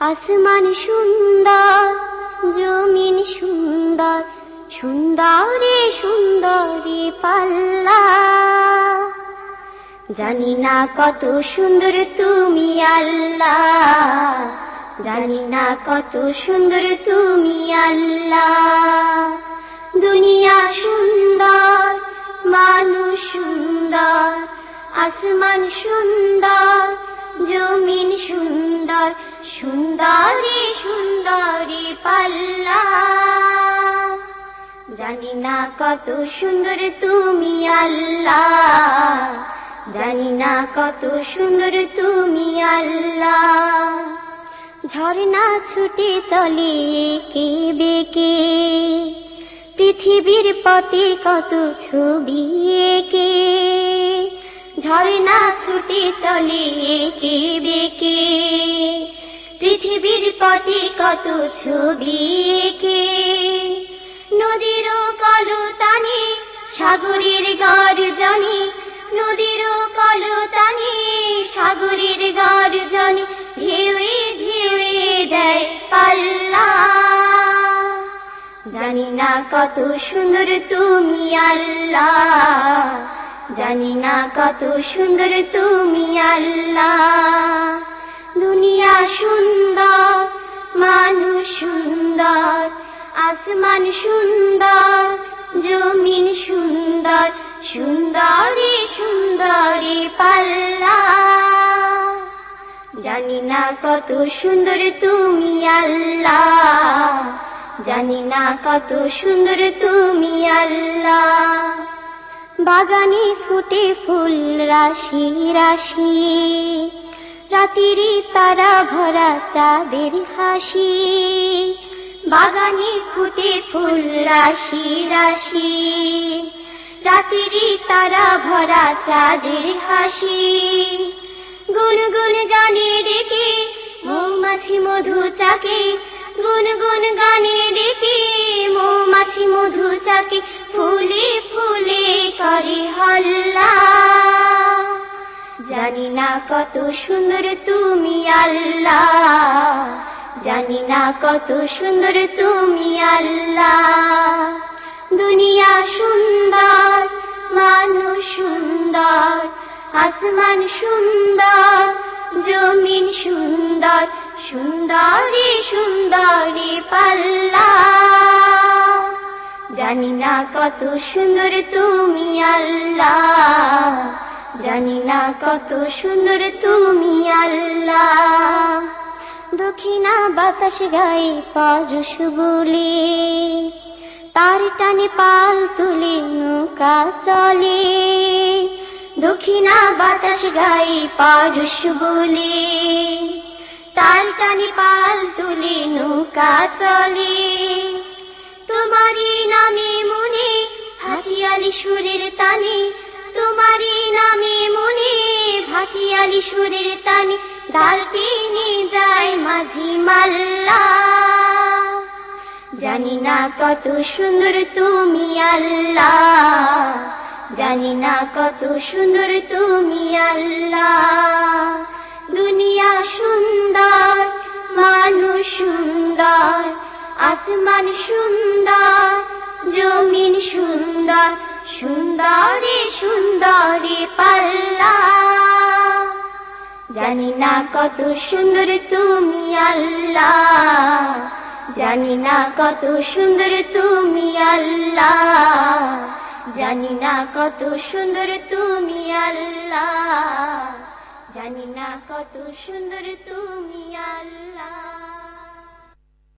আসমান সুন্দর, জমিন সুন্দর, সুন্দরে সুন্দরে পাল্লা। জানি না কত সুন্দর তুমি আল্লাহ, জানি না কত সুন্দর তুমি আল্লাহ। দুনিয়া সুন্দর, মানুষ সুন্দর, আসমান সুন্দর, জমিন সুন্দর, সুন্দরে সুন্দরে পাল্লা। জানি না কত সুন্দর তুমি আল্লাহ, জানি না কত সুন্দর তুমি আল্লাহ। ঝর্ণা ছুটে চলে এঁকে বেঁকে, পৃথিবীর পটে কত ছবি এঁকে। ঝর্ণা ছুটে চলে এঁকে বেঁকে, পৃথিবীর পটে কত ছবি এঁকে। নদীর কলতানে সাগরের গর্জনে, নদীর কলতানে সাগরের গর্জনে, ঢেউয়ে ঢেউয়ে দেয় পাল্লা। জানি না কত সুন্দর তুমি আল্লাহ, জানি না কত সুন্দর তুমি আল্লাহ। দুনিয়া সুন্দর, মানুষ সুন্দর, আসমান সুন্দর, জমিন সুন্দর, সুন্দরে সুন্দরে পাল্লা। জানি না কত সুন্দর তুমি আল্লাহ, জানি না কত সুন্দর তুমি আল্লাহ। বাগানে ফুটে ফুল রাশি রাশি, রাতেরই তারা ভরা চাঁদের হাসি। বাগানে ফুটে ফুল রাশি রাশি, রাতেরই তারা ভরা চাঁদের হাসি। গুনগুন গানে ডেকে মৌমাছি মধু চাকে, গুনগুন গানে ডেকে মৌমাছি মধু চাকে, ফুলে ফুলে করে হল্লা। জানি না কত সুন্দর তুমি আল্লাহ, জানি না কত সুন্দর তুমি আল্লাহ। দুনিয়া সুন্দর, মানুষ সুন্দর, আসমান সুন্দর, জমিন সুন্দর, সুন্দরে সুন্দরে পাল্লা। জানি না কত সুন্দর তুমি আল্লাহ, জানি না কত সুন্দর তুমি আল্লাহ। দক্ষিণা বাতাস গায়ে পরশ বলে, তার টানে পাল তুলে নৌকা চলে। দক্ষিণা বাতাস গায়ে পরশ বলে, তার টানে পাল তুলে নৌকা চলে। তোমারই নামে মনে ভাটিয়ালি সুরের তানে, তোমারই নামে মনে ভাটিয়ালি সুরের তানে, দাঁড় টেনে যায় মাঝি মাল্লা। জানি না কত সুন্দর তুমি আল্লাহ, জানি না কত সুন্দর তুমি আল্লাহ। দুনিয়া সুন্দর, মানুষ সুন্দর, আসমান সুন্দর, জমিন সুন্দর, সুন্দরে সুন্দরে পাল্লা। জানি না কত সুন্দর তুমি আল্লাহ, জানি না কত সুন্দর তুমি আল্লাহ, জানি না কত সুন্দর তুমি আল্লাহ, জানি না কত সুন্দর তুমি আল্লাহ।